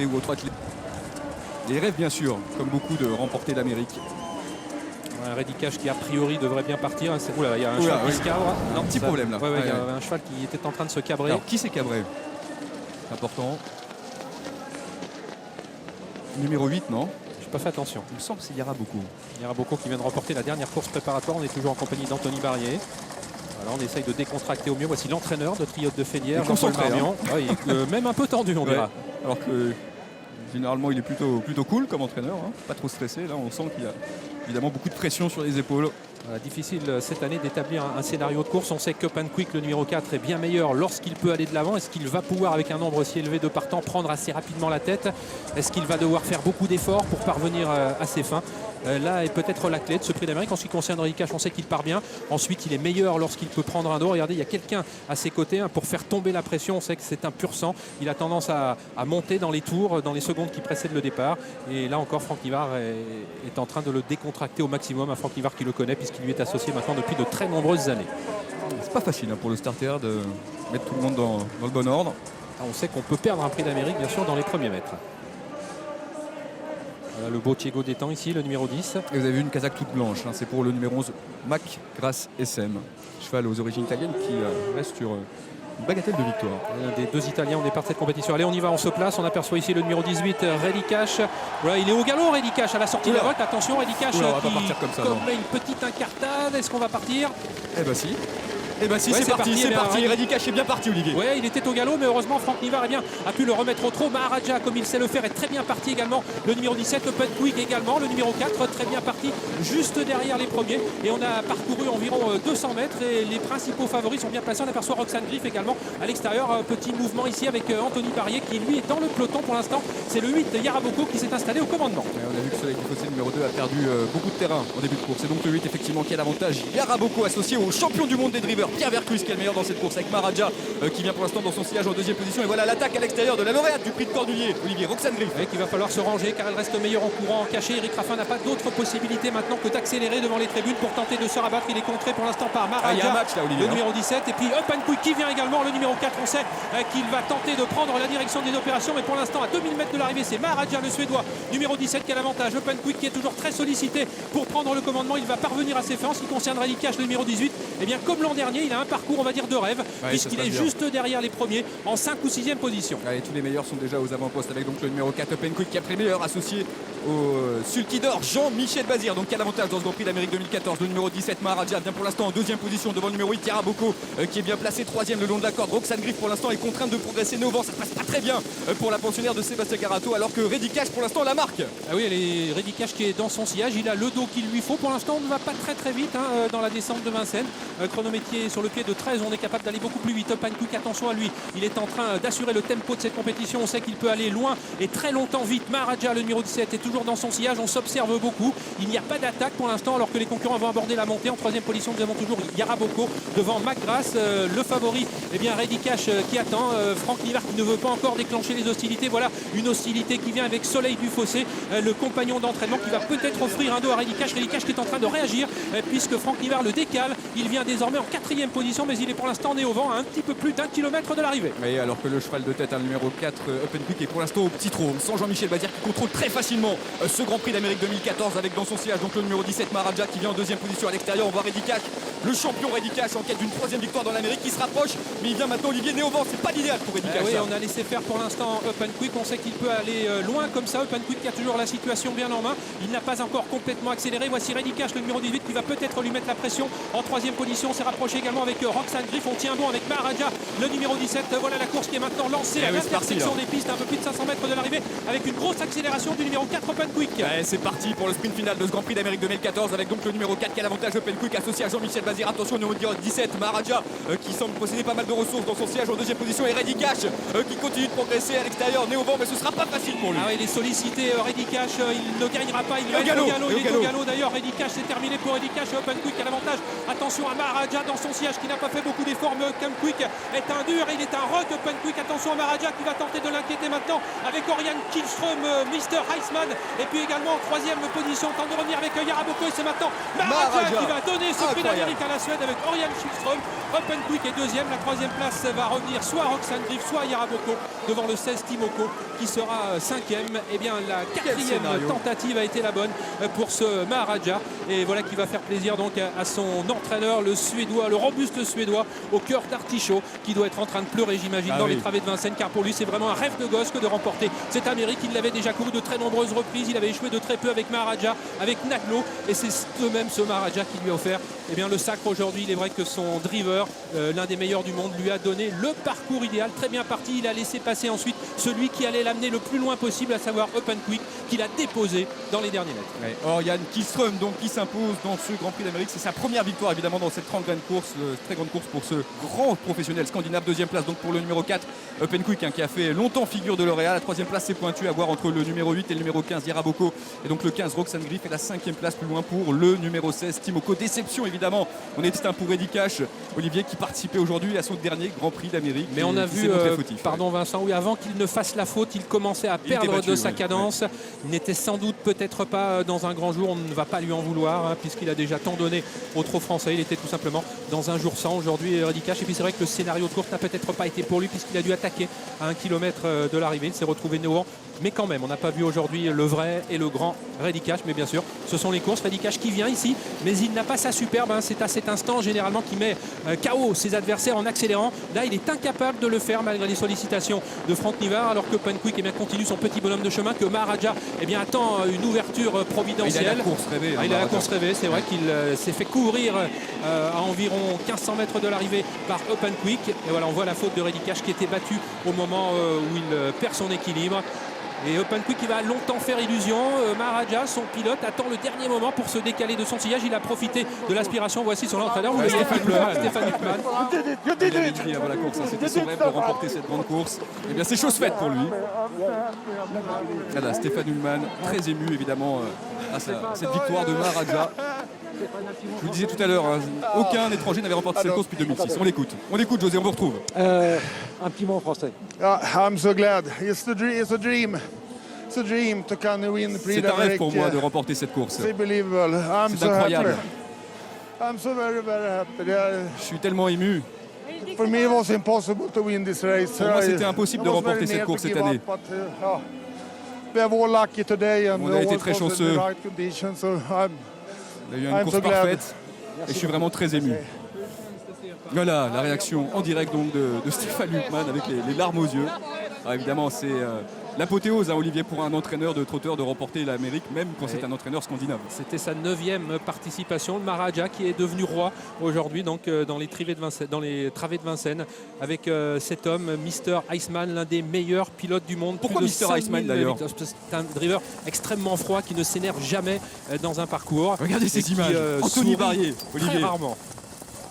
ou autres athlètes. Les rêves bien sûr, comme beaucoup, de remporter l'Amérique. Un Reddy Cash qui a priori devrait bien partir. Oula, il y a un cheval qui se cabre. Un petit problème là. Il y a un cheval qui était en train de se cabrer. Alors qui s'est cabré? Important. Numéro 8, non? J'ai pas fait attention. Il me semble que c'est Yaraboko. Yaraboko qui vient de remporter la dernière course préparatoire. On est toujours en compagnie d'Anthony Barrier. Alors on essaye de décontracter au mieux. Voici l'entraîneur de Triote de Félière, Jean-Paul Marmion. Il est même un peu tendu, on dira. Alors que généralement il est plutôt cool comme entraîneur, hein. Pas trop stressé. Là on sent qu'il y a évidemment beaucoup de pression sur les épaules. Difficile cette année d'établir un scénario de course. On sait que Up and Quick, le numéro 4, est bien meilleur lorsqu'il peut aller de l'avant. Est-ce qu'il va pouvoir, avec un nombre si élevé de partants, prendre assez rapidement la tête? Est-ce qu'il va devoir faire beaucoup d'efforts pour parvenir à ses fins? Là est peut-être la clé de ce prix d'Amérique. En ce qui concerne Reddy Cash, on sait qu'il part bien. Ensuite, il est meilleur lorsqu'il peut prendre un dos. Regardez, il y a quelqu'un à ses côtés pour faire tomber la pression. On sait que c'est un pur sang. Il a tendance à monter dans les tours, dans les secondes qui précèdent le départ. Et là encore, Franck Nivard est en train de le décontracter au maximum. Un Franck Nivard qui le connaît puisqu'il lui est associé maintenant depuis de très nombreuses années. C'est pas facile pour le starter de mettre tout le monde dans le bon ordre. On sait qu'on peut perdre un prix d'Amérique, bien sûr, dans les premiers mètres. Voilà le beau Thiego Détang ici, le numéro 10. Et vous avez vu une casaque toute blanche, hein. C'est pour le numéro 11, Mac Grasse SM. Cheval aux origines italiennes qui reste sur une bagatelle de victoire. L'un des deux Italiens au départ de cette compétition. Allez, on y va, on se place. On aperçoit ici le numéro 18, Reddy Cash. Voilà, il est au galop, Reddy Cash, à la sortie de la volte. Attention, Reddy Cash qui commet une petite incartade. Est-ce qu'on va partir? Eh ben si. Eh ben si, c'est parti. Reddy Cash est bien parti, Olivier. Oui, il était au galop, mais heureusement Franck Nivard a pu le remettre au trot. Maharaja, comme il sait le faire, est très bien parti également. Le numéro 17, Up and Quick également. Le numéro 4, très bien parti, juste derrière les premiers. Et on a parcouru environ 200 mètres et les principaux favoris sont bien placés. On aperçoit Roxane Griff également à l'extérieur. Un petit mouvement ici avec Anthony Barrier qui lui est dans le peloton pour l'instant. C'est le 8, Yaraboko, qui s'est installé au commandement. Et on a vu que Soleil du Fossé, le numéro 2, a perdu beaucoup de terrain en début de course. C'est donc le 8 effectivement qui a l'avantage. Yaraboko associé au champion du monde des drivers, Pierre Vercruysse, qui est le meilleur dans cette course, avec Maharaja qui vient pour l'instant dans son sillage en deuxième position. Et voilà l'attaque à l'extérieur de la lauréate du prix de Cordelier, Olivier, Roxane Griff. Et qu'il va falloir se ranger car elle reste meilleure en courant, en cachet. Eric Raffin n'a pas d'autre possibilité maintenant que d'accélérer devant les tribunes pour tenter de se rabattre. Il est contré pour l'instant par Maharaja, il y a un match, là, Olivier, le numéro 17. Et puis Up and Quick qui vient également, le numéro 4. On sait qu'il va tenter de prendre la direction des opérations. Mais pour l'instant, à 2000 mètres de l'arrivée, c'est Maharaja, le Suédois, numéro 17, qui a l'avantage. Up and Quick qui est toujours très sollicité pour prendre le commandement. Il va parvenir à ses fins. En ce qui concerne Reddy Cash, le numéro 18, eh bien, comme l'an dernier, il a un parcours, on va dire, de rêve, puisqu'il est juste derrière les premiers en 5 ou 6e position. Allez, tous les meilleurs sont déjà aux avant-postes avec donc le numéro 4, Up and Quick, qui a pris meilleur, associé au Sulky d'Or, Jean-Michel Bazir, donc qui a l'avantage dans ce Grand Prix d'Amérique 2014. Le numéro 17, Maharaja, vient pour l'instant en deuxième position devant le numéro 8, Yaraboko, qui est bien placé troisième le long de la corde. Roxane Griff pour l'instant est contrainte de progresser néo-vent. Ça passe pas très bien pour la pensionnaire de Sébastien Carato, alors que Reddy Cash pour l'instant la marque. Ah oui, elle est Reddy Cash qui est dans son sillage. Il a le dos qu'il lui faut. Pour l'instant, on ne va pas très vite dans la descente de Vincennes. Chronométrier sur le pied de 13, on est capable d'aller beaucoup plus vite. Up and Quick, attention à lui. Il est en train d'assurer le tempo de cette compétition. On sait qu'il peut aller loin et très longtemps vite. Maharaja, le numéro 17, est toujours dans son sillage. On s'observe beaucoup. Il n'y a pas d'attaque pour l'instant, alors que les concurrents vont aborder la montée. En troisième position, nous avons toujours Yaraboko devant McGrath, le favori. Eh bien, Reddy Cash qui attend. Franck Nivard qui ne veut pas encore déclencher les hostilités. Voilà une hostilité qui vient avec Soleil du Fossé, le compagnon d'entraînement, qui va peut-être offrir un dos à Reddy Cash. Reddy Cash qui est en train de réagir puisque Franck Nivard le décale. Il vient désormais en 4e position, mais il est pour l'instant né au vent à un petit peu plus d'1 kilomètre de l'arrivée. Oui, alors que le cheval de tête, le numéro 4, Up and Quick, est pour l'instant au petit trot, sans Jean-Michel Bazir qui contrôle très facilement ce Grand Prix d'Amérique 2014 avec dans son sillage donc le numéro 17, Maharaja, qui vient en deuxième position à l'extérieur. On voit Reddy Cash, le champion Reddy Cash, en quête d'une 3e victoire dans l'Amérique, qui se rapproche, mais il vient maintenant Olivier né au vent. C'est pas l'idéal pour Reddy Cash. Oui, on a laissé faire pour l'instant Up and Quick. On sait qu'il peut aller loin comme ça. Up and Quick qui a toujours la situation bien en main. Il n'a pas encore complètement accéléré. Voici Reddy Cash, le numéro 18, qui va peut-être lui mettre la pression en 3e position. On s'est rapproché également avec Roxane Griff. On tient bon avec Maharaja, le numéro 17. Voilà la course qui est maintenant lancée à l'intersection des pistes, un peu plus de 500 mètres de l'arrivée, avec une grosse accélération du numéro 4, Up and Quick. C'est parti pour le sprint final de ce Grand Prix d'Amérique 2014 avec donc le numéro 4 qui a l'avantage, Up and Quick, associé à Jean-Michel Bazir. Attention au numéro 17, Maharaja, qui semble posséder pas mal de ressources dans son siège en deuxième position, et Reddy Cash qui continue de progresser à l'extérieur, né au vent, mais ce sera pas facile pour lui. Ah oui, il est sollicité, Reddy Cash, il ne gagnera pas, il va être au galop, il est au galop d'ailleurs. Reddy Cash, c'est terminé pour Reddy Cash. Up and Quick a l'avantage. Attention à Maharaja dans son siège qui n'a pas fait beaucoup d'efforts, mais Up and Quick est un dur, il est un rock. Up and Quick, attention à Maharaja qui va tenter de l'inquiéter maintenant avec Oriane Oriane Kihlström, Mr. Heisman. Et puis également en troisième position, tente de revenir avec Yaraboko. Et c'est maintenant Maharaja qui va donner ce prix d'Amérique à la Suède avec Oriane Kihlström. Oppenquick est deuxième. La troisième place va revenir soit à Roxane Griff, soit à Yaraboko devant le 16 Timoko qui sera cinquième. Et bien la quatrième tentative a été la bonne pour ce Maharaja. Et voilà qui va faire plaisir donc à son entraîneur, le Suédois, le robuste Suédois au cœur d'artichaut, qui doit être en train de pleurer, j'imagine, dans les travées de Vincennes, car pour lui c'est vraiment un rêve de gosse que de remporter cette Amérique. Il l'avait déjà couru de très nombreuses reprises, il avait échoué de très peu avec Maharaja, avec Naglo, et c'est de même ce Maharaja qui lui a offert le sacre aujourd'hui. Il est vrai que son driver, l'un des meilleurs du monde, lui a donné le parcours idéal, très bien parti. Il a laissé passer ensuite celui qui allait l'amener le plus loin possible, à savoir Oppenquick, qu'il a déposé dans les derniers mètres. Ouais, Oriane Kihlström donc qui s'impose dans ce Grand Prix d'Amérique. C'est sa première victoire évidemment dans cette très grande course pour ce grand professionnel scandinave. Deuxième place donc pour le numéro 4 Oppenquick, qui a fait longtemps figure de lauréat. La troisième place c'est pointu à voir entre le numéro 8 et le numéro 15 Yaraboko, et donc le 15 Roxane Griff, et la cinquième place plus loin pour le numéro 16 Timoko. Déception évidemment, on est un pour Eddy Cash, Olivier, qui participait aujourd'hui à son dernier Grand Prix d'Amérique. Mais on a vu, pardon Vincent, oui, avant qu'il ne fasse la faute, il commençait à perdre de sa cadence. Il n'était sans doute peut-être pas dans un grand jour, on ne va pas lui en vouloir, puisqu'il a déjà tant donné au trot français. Il était tout simplement dans un jour sans aujourd'hui, Eddy Cash. Et puis c'est vrai que le scénario de course n'a peut-être pas été pour lui, puisqu'il a dû attaquer à 1 kilomètre de l'arrivée. Il s'est retrouvé devant. Mais quand même, on n'a pas vu aujourd'hui le vrai et le grand Eddy Cash. Mais bien sûr, ce sont les courses. Eddy Cash qui vient ici, mais il n'a pas sa superbe. C'est à cet instant généralement qu'il met KO ses adversaires en accélérant. Là, il est incapable de le faire malgré les sollicitations de Franck Nivard, alors que Oppenquick continue son petit bonhomme de chemin, que Maharaja attend une ouverture providentielle. Il a la course rêvée. Il a la course rêvée. C'est vrai qu'il s'est fait couvrir à environ 1500 mètres de l'arrivée par Oppenquick. Et voilà, on voit la faute de Eddy Cash qui était battu au moment où il perd son équilibre. Et Oppenquick qui va longtemps faire illusion. Maharaja, son pilote, attend le dernier moment pour se décaler de son sillage. Il a profité de l'aspiration. Voici son entraîneur, Stéphane Huckman. Il avait dit avant la course, c'était son rêve de remporter cette grande course. Et bien c'est chose faite pour lui. Voilà, Stéphane Huckman, très ému évidemment à cette victoire de Maharaja. Je vous le disais tout à l'heure, aucun étranger n'avait remporté cette course depuis 2006. On l'écoute José, on vous retrouve. Un petit mot en français. I'm so glad. It's a dream. It's a dream to kind of win the Prix C'est un rêve d'Amérique. pour moi de remporter cette course. C'est unbelievable. I'm C'est so incroyable. happy. I'm so very, very happy. Je suis tellement ému. For me, it was impossible to win this race. Pour moi, c'était impossible de remporter cette course cette année. We have all lucky today and On a été très all was in chanceux. the right conditions, so I'm Il a eu une I'm course so glad. parfaite et je suis vraiment très ému. Voilà la réaction en direct donc de Stéphane Huckman avec les larmes aux yeux. Alors évidemment, c'est l'apothéose, Olivier, pour un entraîneur de trotteur de remporter l'Amérique, même quand c'est un entraîneur scandinave. C'était sa 9e participation. Le Maharaja qui est devenu roi aujourd'hui donc dans les travées de Vincennes avec cet homme, Mr. Heisman, l'un des meilleurs pilotes du monde. Pourquoi Mr. Heisman d'ailleurs? C'est un driver extrêmement froid qui ne s'énerve jamais dans un parcours. Regardez ces images. Anthony Barrier, Olivier. Très rarement.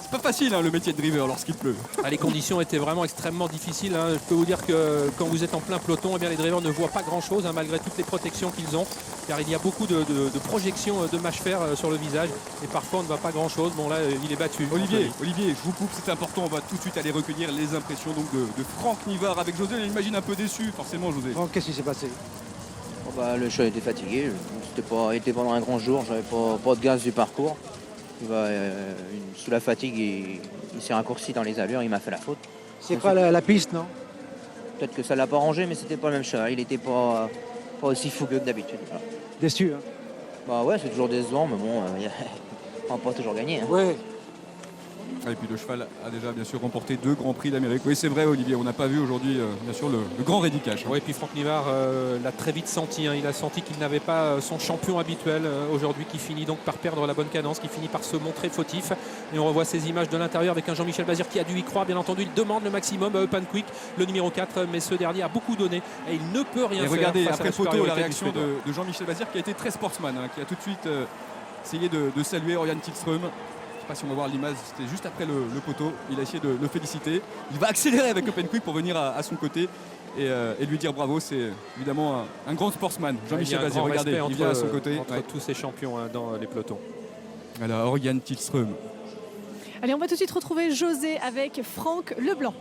C'est pas facile le métier de driver lorsqu'il pleut. Les conditions étaient vraiment extrêmement difficiles. Je peux vous dire que quand vous êtes en plein peloton, les drivers ne voient pas grand chose malgré toutes les protections qu'ils ont, car il y a beaucoup de projections de mâche fer sur le visage et parfois on ne voit pas grand chose. Bon là il est battu. Olivier, je vous coupe, c'est important, on va tout de suite aller recueillir les impressions donc de Franck Nivard avec José. Il imagine un peu déçu forcément, José. Bon, qu'est-ce qui s'est passé? Le cheval était fatigué, il était pendant un grand jour, j'avais pas de gaz du parcours. Sous la fatigue, il s'est raccourci dans les allures, il m'a fait la faute. C'est pas la piste, non? Peut-être que ça l'a pas rangé, mais c'était pas le même cheval, il était pas aussi fougueux que d'habitude. Voilà. Déçu, hein? Bah ouais, c'est toujours décevant, mais bon, on va pas toujours gagner. Hein. Ouais. Et puis le cheval a déjà bien sûr remporté 2 Grands Prix d'Amérique. Oui c'est vrai Olivier, on n'a pas vu aujourd'hui bien sûr le grand Eddy Cash. Oui, et puis Franck Nivard l'a très vite senti. Il a senti qu'il n'avait pas son champion habituel aujourd'hui, qui finit donc par perdre la bonne cadence, qui finit par se montrer fautif. Et on revoit ces images de l'intérieur avec un Jean-Michel Bazir qui a dû y croire. Bien entendu, il demande le maximum à Oppenquick, le numéro 4, mais ce dernier a beaucoup donné et il ne peut rien et faire. Regardez face après à photo la supériorité réaction du Suédois. de Jean-Michel Bazir qui a été très sportsman, qui a tout de suite essayé de saluer Oriane Kihlström. Je ne sais pas si on va voir l'image, c'était juste après le poteau. Il a essayé de le féliciter. Il va accélérer avec Oppenquick pour venir à son côté et lui dire bravo. C'est évidemment un grand sportsman. Jean-Michel Bazir, regardez, il vient à son côté. Entre tous ces champions dans les pelotons. Voilà, Oriane Kihlström. Allez, on va tout de suite retrouver José avec Franck Leblanc.